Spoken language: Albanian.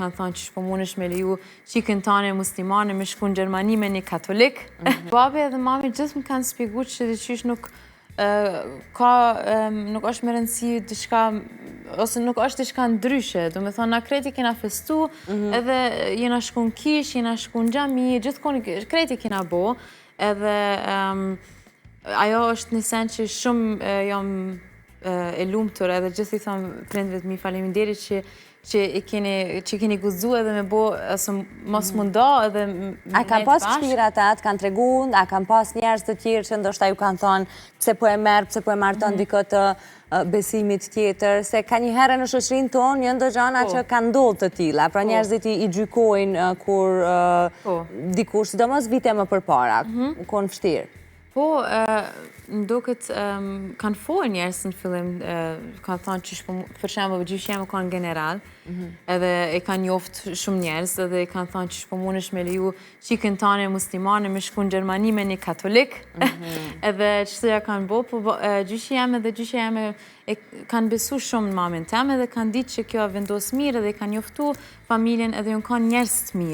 kanë thonë që po mundesh me leju qikën tane muslimane me shku në Gjermani me një katolik. Babi edhe mami gjithë më kanë spjegu që qysh nuk nuk është me rëndësi diçka, ose nuk është diçka ndryshe. Do me thonë, na kreti kena festu, edhe jena shku në kish, jena shku në xhami, gjithkohë kreti kena bo, edhe ajo është një sen që shumë jam e lumtur, edhe gjithë i thonë prindëve të mi faleminderit që keni guxu edhe me bo, mos munda edhe A kanë pas kështira ta, të kanë tregu, a kanë pas njerëz të tjerë që ndoshta ju kanë thonë pse po e merr, pse po e marton dikë të besimit tjetër, se ka një herë në shoqërinë tonë janë ndo gjana që kanë ndodhur të tilla, pra njerëzit i gjykojnë kur dikush, sidomos vite më përpara, u konë vështirë. Po, ndoket kanë folë njerëz në fillim, kanë thonë që për shembull gjyqjemi kanë general, edhe e kanë njoft shumë njerëz, edhe e kanë thonë që po mundesh me leju qikën tane muslimane me shku në Gjermani me një katolik, edhe çfarë ja kanë bo, po gjyqjemi dhe gjyqjemi kanë besu shumë në mamin tem, edhe kanë ditë që kjo vendos mirë, edhe kanë njoftu familjen, edhe unë kanë njerëz të mirë.